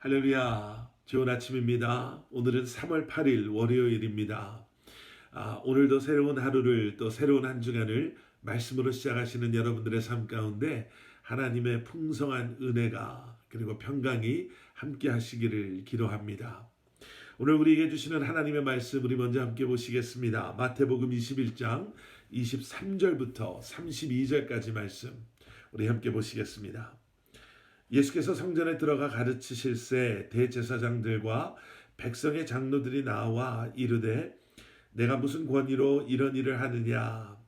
할렐루야, 좋은 아침입니다. 오늘은 3월 8일 월요일입니다. 오늘도 새로운 하루를 또 새로운 한 주간을 말씀으로 시작하시는 여러분들의 삶 가운데 하나님의 풍성한 은혜가 그리고 평강이 함께 하시기를 기도합니다. 오늘 우리에게 주시는 하나님의 말씀 우리 먼저 함께 보시겠습니다. 마태복음 21장 23절부터 32절까지 말씀 우리 함께 보시겠습니다. 예수께서 성전에 들어가 가르치실새 대제사장들과 백성의 장로들이 나와 이르되 내가 무슨 권위로 이런 일을 하느냐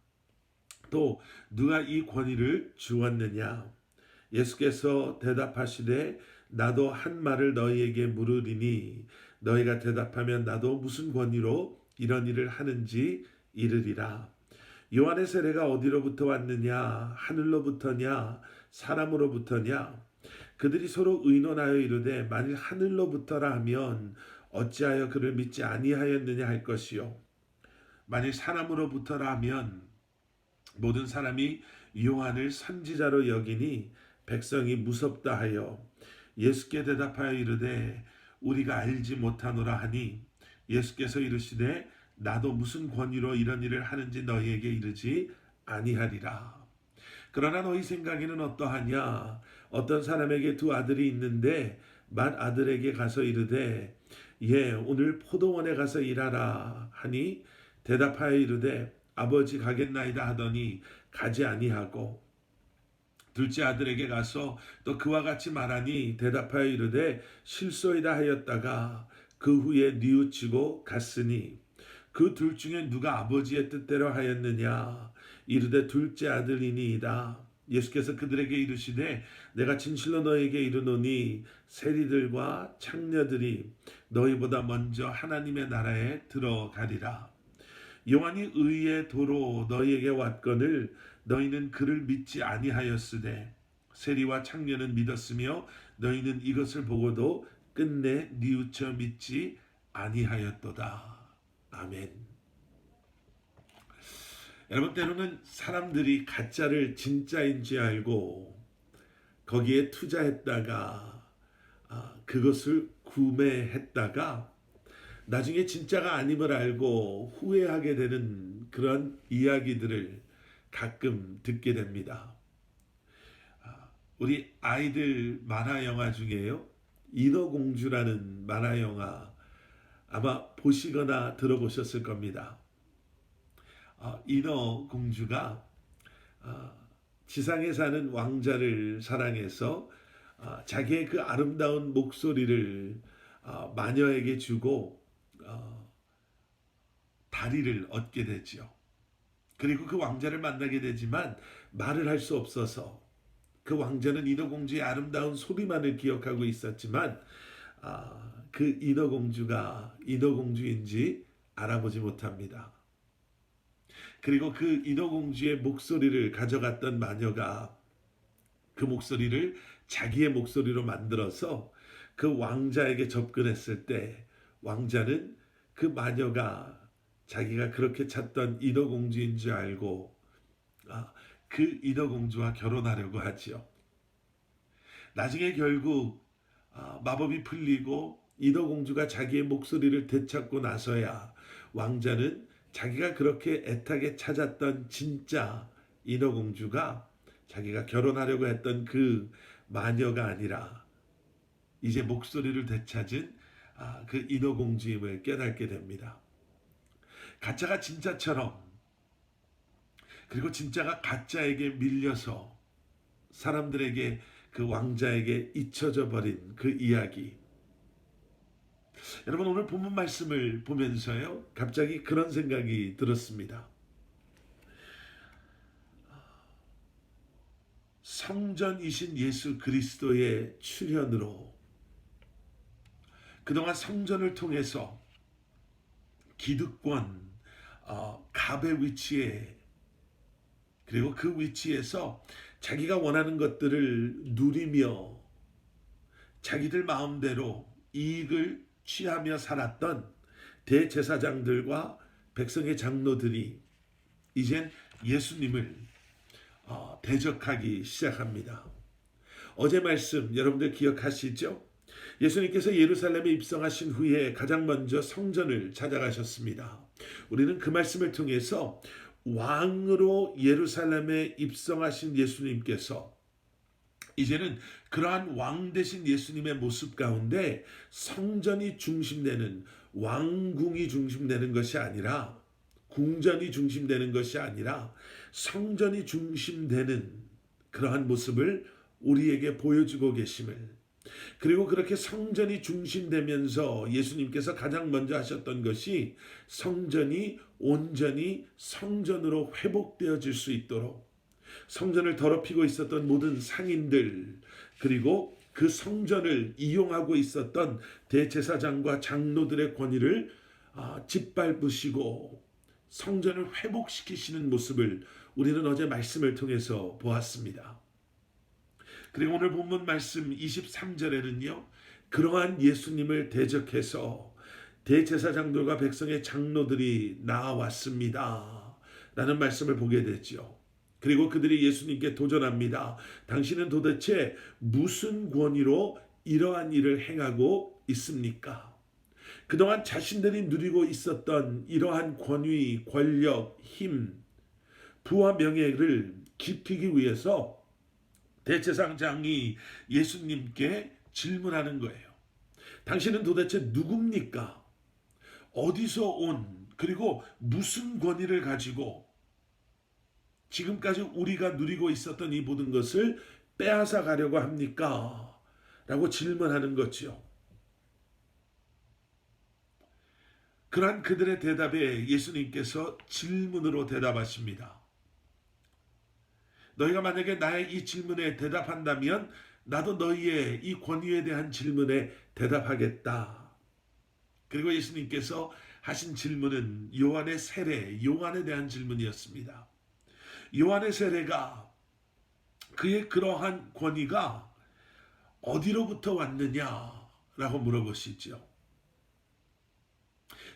또 누가 이 권위를 주었느냐. 예수께서 대답하시되 나도 한 말을 너희에게 물으리니 너희가 대답하면 나도 무슨 권위로 이런 일을 하는지 이르리라. 요한의 세례가 어디로부터 왔느냐 하늘로부터냐 사람으로부터냐. 그들이 서로 의논하여 이르되 만일 하늘로부터라 하면 어찌하여 그를 믿지 아니하였느냐 할 것이요 만일 사람으로부터라 하면 모든 사람이 요한을 선지자로 여기니 백성이 무섭다 하여 예수께 대답하여 이르되 우리가 알지 못하노라 하니 예수께서 이르시되 나도 무슨 권위로 이런 일을 하는지 너희에게 이르지 아니하리라. 그러나 너희 생각에는 어떠하냐? 어떤 사람에게 두 아들이 있는데 맏 아들에게 가서 이르되 오늘 포도원에 가서 일하라 하니 대답하여 이르되 아버지 가겠나이다 하더니 가지 아니하고 둘째 아들에게 가서 또 그와 같이 말하니 대답하여 이르되 실소이다 하였다가 그 후에 뉘우치고 갔으니 그 둘 중에 누가 아버지의 뜻대로 하였느냐. 이르되 둘째 아들이니이다. 예수께서 그들에게 이르시되 내가 진실로 너희에게 이르노니 세리들과 창녀들이 너희보다 먼저 하나님의 나라에 들어가리라. 요한이 의의 도로 너희에게 왔거늘 너희는 그를 믿지 아니하였으되 세리와 창녀는 믿었으며 너희는 이것을 보고도 끝내 뉘우쳐 믿지 아니하였도다. 아멘. 여러분, 때로는 사람들이 가짜를 진짜인 줄 알고 거기에 투자했다가 그것을 구매했다가 나중에 진짜가 아님을 알고 후회하게 되는 그런 이야기들을 가끔 듣게 됩니다. 우리 아이들 만화 영화 중에요, 인어공주라는 만화 영화 아마 보시거나 들어보셨을 겁니다. 인어공주가 지상에 사는 왕자를 사랑해서 자기의 그 아름다운 목소리를 마녀에게 주고 다리를 얻게 되죠. 그리고 그 왕자를 만나게 되지만 말을 할 수 없어서 그 왕자는 인어공주의 아름다운 소리만을 기억하고 있었지만 그 인어공주가 인어공주인지 알아보지 못합니다. 그리고 그 인어공주의 목소리를 가져갔던 마녀가 그 목소리를 자기의 목소리로 만들어서 그 왕자에게 접근했을 때 왕자는 그 마녀가 자기가 그렇게 찾던 인어공주인 줄 알고 그 인어공주와 결혼하려고 하지요. 나중에 결국 마법이 풀리고 인어공주가 자기의 목소리를 되찾고 나서야 왕자는 자기가 그렇게 애타게 찾았던 진짜 인어공주가 자기가 결혼하려고 했던 그 마녀가 아니라 이제 목소리를 되찾은 그 인어공주임을 깨닫게 됩니다. 가짜가 진짜처럼, 그리고 진짜가 가짜에게 밀려서 사람들에게 그 왕자에게 잊혀져 버린 그 이야기. 여러분, 오늘 본문 말씀을 보면서요, 갑자기 그런 생각이 들었습니다. 성전이신 예수 그리스도의 출현으로 그동안 성전을 통해서 기득권, 갑의 위치에, 그리고 그 위치에서 자기가 원하는 것들을 누리며 자기들 마음대로 이익을 취하며 살았던 대제사장들과 백성의 장로들이 이젠 예수님을 대적하기 시작합니다. 어제 말씀 여러분들 기억하시죠? 예수님께서 예루살렘에 입성하신 후에 가장 먼저 성전을 찾아가셨습니다. 우리는 그 말씀을 통해서 왕으로 예루살렘에 입성하신 예수님께서 이제는 그러한 왕 되신 예수님의 모습 가운데 성전이 중심되는, 왕궁이 중심되는 것이 아니라, 궁전이 중심되는 것이 아니라 성전이 중심되는 그러한 모습을 우리에게 보여주고 계심을, 그리고 그렇게 성전이 중심되면서 예수님께서 가장 먼저 하셨던 것이 성전이 온전히 성전으로 회복되어질 수 있도록 성전을 더럽히고 있었던 모든 상인들, 그리고 그 성전을 이용하고 있었던 대제사장과 장로들의 권위를 짓밟으시고 성전을 회복시키시는 모습을 우리는 어제 말씀을 통해서 보았습니다. 그리고 오늘 본문 말씀 23절에는요, 그러한 예수님을 대적해서 대제사장들과 백성의 장로들이 나왔습니다 라는 말씀을 보게 되죠. 그리고 그들이 예수님께 도전합니다. 당신은 도대체 무슨 권위로 이러한 일을 행하고 있습니까? 그동안 자신들이 누리고 있었던 이러한 권위, 권력, 힘, 부와 명예를 지키기 위해서 대제사장이 예수님께 질문하는 거예요. 당신은 도대체 누굽니까? 어디서 온, 그리고 무슨 권위를 가지고 지금까지 우리가 누리고 있었던 이 모든 것을 빼앗아 가려고 합니까? 라고 질문하는 거죠. 그러한 그들의 대답에 예수님께서 질문으로 대답하십니다. 너희가 만약에 나의 이 질문에 대답한다면 나도 너희의 이 권위에 대한 질문에 대답하겠다. 그리고 예수님께서 하신 질문은 요한의 세례, 요한에 대한 질문이었습니다. 요한의 세례가, 그의 그러한 권위가 어디로부터 왔느냐라고 물어보시죠.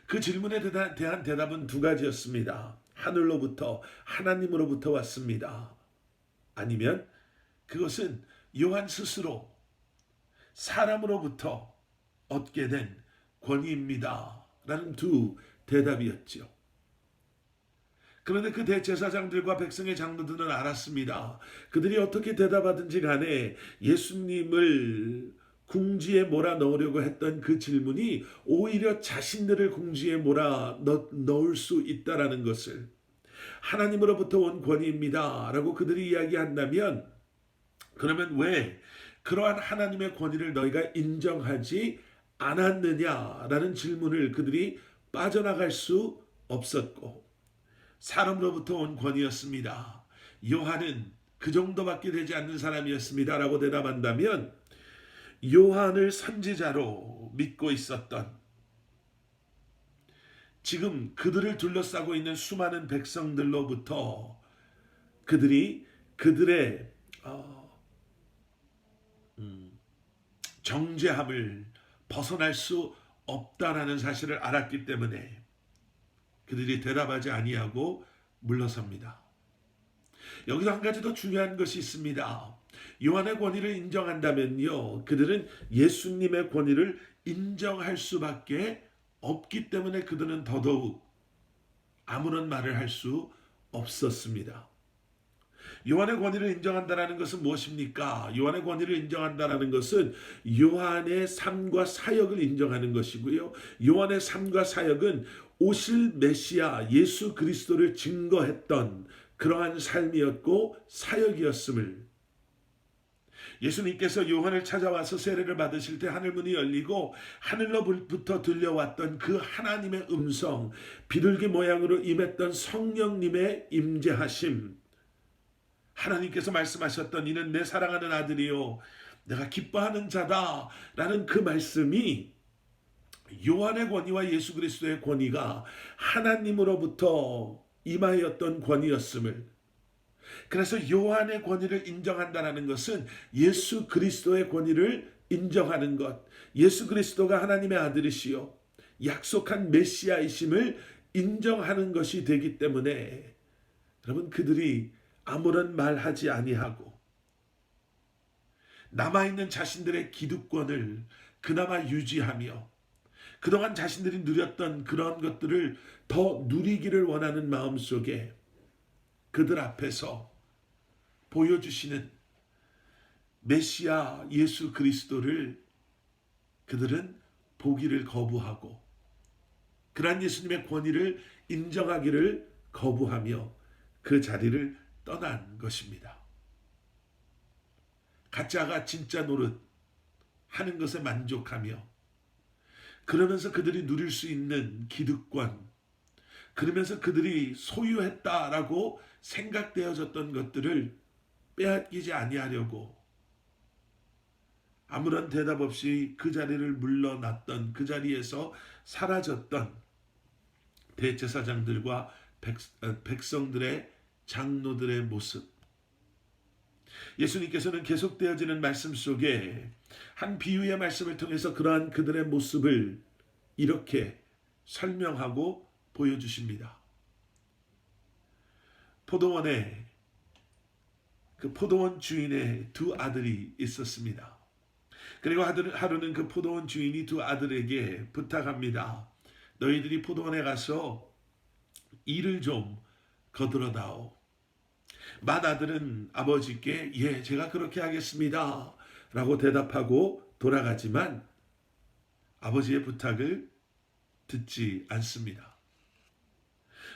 그 질문에 대한 대답은 두 가지였습니다. 하늘로부터, 하나님으로부터 왔습니다. 아니면 그것은 요한 스스로 사람으로부터 얻게 된 권위입니다 라는 두 대답이었죠. 그런데 그 대제사장들과 백성의 장로들은 알았습니다. 그들이 어떻게 대답하든지 간에 예수님을 궁지에 몰아넣으려고 했던 그 질문이 오히려 자신들을 궁지에 몰아넣을 수 있다라는 것을, 하나님으로부터 온 권위입니다 라고 그들이 이야기한다면, 그러면 왜 그러한 하나님의 권위를 너희가 인정하지 않았느냐라는 질문을 그들이 빠져나갈 수 없었고, 사람으로부터 온 권위였습니다. 요한은 그 정도밖에 되지 않는 사람이었습니다 라고 대답한다면, 요한을 선지자로 믿고 있었던, 지금 그들을 둘러싸고 있는 수많은 백성들로부터 그들이 그들의 정죄함을 벗어날 수 없다라는 사실을 알았기 때문에 그들이 대답하지 아니하고 물러섭니다. 여기서 한 가지 더 중요한 것이 있습니다. 요한의 권위를 인정한다면요, 그들은 예수님의 권위를 인정할 수밖에 없기 때문에 그들은 더더욱 아무런 말을 할 수 없었습니다. 요한의 권위를 인정한다는 것은 무엇입니까? 요한의 권위를 인정한다는 것은 요한의 삶과 사역을 인정하는 것이고요. 요한의 삶과 사역은 오실 메시아 예수 그리스도를 증거했던 그러한 삶이었고 사역이었음을, 예수님께서 요한을 찾아와서 세례를 받으실 때 하늘문이 열리고 하늘로부터 들려왔던 그 하나님의 음성, 비둘기 모양으로 임했던 성령님의 임재하심, 하나님께서 말씀하셨던 이는 내 사랑하는 아들이요 내가 기뻐하는 자다 라는 그 말씀이 요한의 권위와 예수 그리스도의 권위가 하나님으로부터 임하였던 권위였음을, 그래서 요한의 권위를 인정한다는 것은 예수 그리스도의 권위를 인정하는 것, 예수 그리스도가 하나님의 아들이시요 약속한 메시아이심을 인정하는 것이 되기 때문에 여러분, 그들이 아무런 말하지 아니하고 남아있는 자신들의 기득권을 그나마 유지하며 그동안 자신들이 누렸던 그런 것들을 더 누리기를 원하는 마음 속에 그들 앞에서 보여주시는 메시아 예수 그리스도를 그들은 보기를 거부하고 그러한 예수님의 권위를 인정하기를 거부하며 그 자리를 떠난 것입니다. 가짜가 진짜 노릇 하는 것에 만족하며 그러면서 그들이 누릴 수 있는 기득권, 그러면서 그들이 소유했다라고 생각되어졌던 것들을 빼앗기지 아니하려고 아무런 대답 없이 그 자리를 물러났던, 그 자리에서 사라졌던 대제사장들과 백성들의 장로들의 모습. 예수님께서는 계속되어지는 말씀 속에 한 비유의 말씀을 통해서 그러한 그들의 모습을 이렇게 설명하고 보여주십니다. 포도원에 그 포도원 주인의 두 아들이 있었습니다. 그리고 하루는 그 포도원 주인이 두 아들에게 부탁합니다. 너희들이 포도원에 가서 일을 좀 거들어다오. 맏아들은 아버지께 예, 제가 그렇게 하겠습니다 라고 대답하고 돌아가지만 아버지의 부탁을 듣지 않습니다.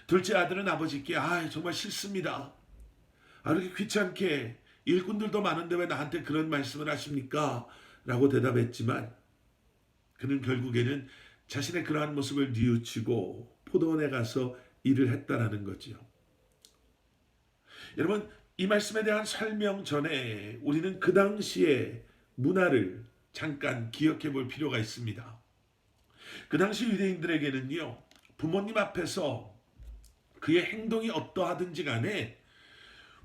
둘째 아들은 아버지께 정말 싫습니다. 이렇게 귀찮게 일꾼들도 많은데 왜 나한테 그런 말씀을 하십니까? 라고 대답했지만 그는 결국에는 자신의 그러한 모습을 뉘우치고 포도원에 가서 일을 했다라는 거지요. 여러분, 이 말씀에 대한 설명 전에 우리는 그 당시의 문화를 잠깐 기억해 볼 필요가 있습니다. 그 당시 유대인들에게는요, 부모님 앞에서 그의 행동이 어떠하든지 간에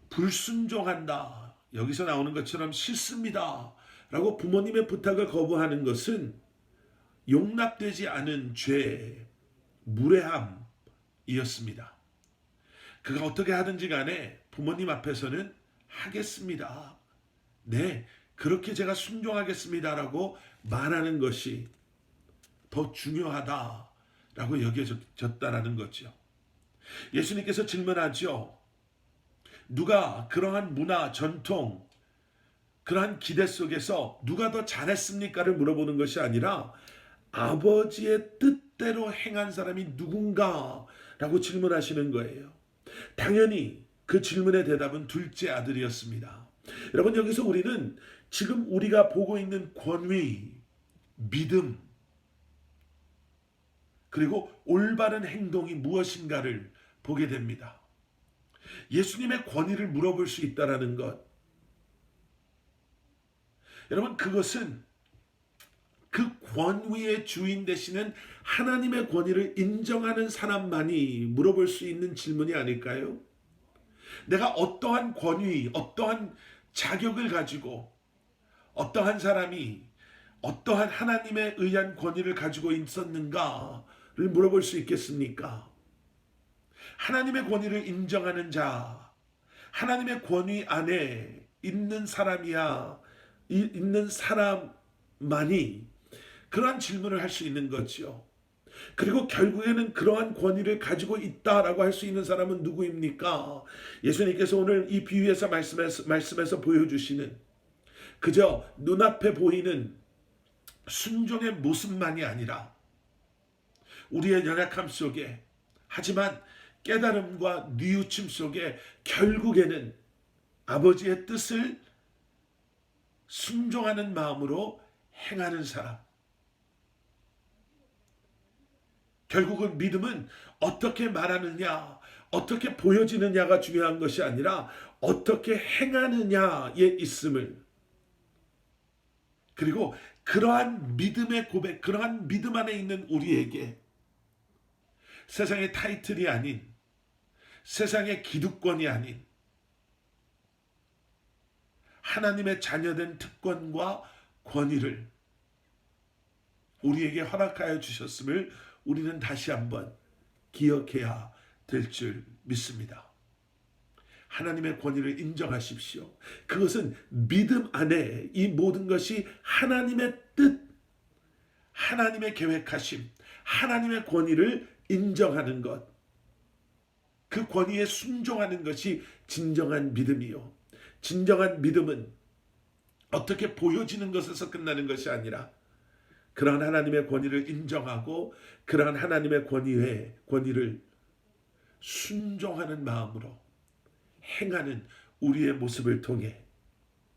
불순종한다, 여기서 나오는 것처럼 싫습니다 라고 부모님의 부탁을 거부하는 것은 용납되지 않은 죄, 무례함이었습니다. 그가 어떻게 하든지 간에 부모님 앞에서는 하겠습니다. 네, 그렇게 제가 순종하겠습니다라고 말하는 것이 더 중요하다라고 여겨졌다라는 거죠. 예수님께서 질문하죠. 누가 그러한 문화, 전통, 그러한 기대 속에서 누가 더 잘했습니까를 물어보는 것이 아니라 아버지의 뜻대로 행한 사람이 누군가라고 질문하시는 거예요. 당연히 그 질문의 대답은 둘째 아들이었습니다. 여러분, 여기서 우리는 지금 우리가 보고 있는 권위, 믿음, 그리고 올바른 행동이 무엇인가를 보게 됩니다. 예수님의 권위를 물어볼 수 있다는 것. 여러분, 그것은 그 권위의 주인 되시는 하나님의 권위를 인정하는 사람만이 물어볼 수 있는 질문이 아닐까요? 내가 어떠한 권위, 어떠한 자격을 가지고 어떠한 사람이 어떠한 하나님에 의한 권위를 가지고 있었는가를 물어볼 수 있겠습니까? 하나님의 권위를 인정하는 자, 하나님의 권위 안에 있는 사람만이 그러한 질문을 할 수 있는 거죠. 그리고 결국에는 그러한 권위를 가지고 있다라고 할 수 있는 사람은 누구입니까? 예수님께서 오늘 이 비유에서 말씀에서 보여주시는 그저 눈앞에 보이는 순종의 모습만이 아니라 우리의 연약함 속에, 하지만 깨달음과 뉘우침 속에 결국에는 아버지의 뜻을 순종하는 마음으로 행하는 사람. 결국은 믿음은 어떻게 말하느냐, 어떻게 보여지느냐가 중요한 것이 아니라 어떻게 행하느냐에 있음을, 그리고 그러한 믿음의 고백, 그러한 믿음 안에 있는 우리에게 세상의 타이틀이 아닌, 세상의 기득권이 아닌 하나님의 자녀된 특권과 권위를 우리에게 허락하여 주셨음을 우리는 다시 한번 기억해야 될 줄 믿습니다. 하나님의 권위를 인정하십시오. 그것은 믿음 안에 이 모든 것이 하나님의 뜻, 하나님의 계획하심, 하나님의 권위를 인정하는 것, 그 권위에 순종하는 것이 진정한 믿음이요. 진정한 믿음은 어떻게 보여지는 것에서 끝나는 것이 아니라 그러한 하나님의 권위를 인정하고 그러한 하나님의 권위를 순종하는 마음으로 행하는 우리의 모습을 통해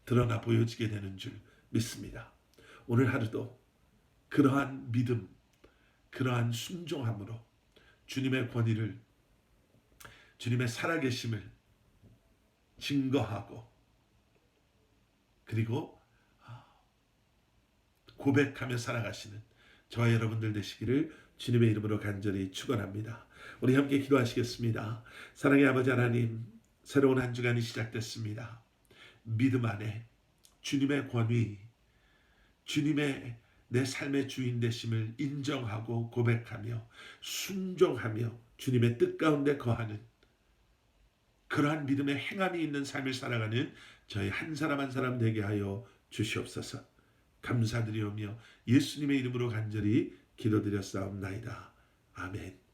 드러나 보여지게 되는 줄 믿습니다. 오늘 하루도 그러한 믿음, 그러한 순종함으로 주님의 권위를, 주님의 살아계심을 증거하고 그리고 고백하며 살아가시는 저와 여러분들 되시기를 주님의 이름으로 간절히 축원합니다. 우리 함께 기도하시겠습니다. 사랑의 아버지 하나님, 새로운 한 주간이 시작됐습니다. 믿음 안에 주님의 권위, 주님의 내 삶의 주인 되심을 인정하고 고백하며 순종하며 주님의 뜻 가운데 거하는 그러한 믿음의 행함이 있는 삶을 살아가는 저희 한 사람 한 사람 되게 하여 주시옵소서. 감사드리오며 예수님의 이름으로 간절히 기도드렸사옵나이다. 아멘.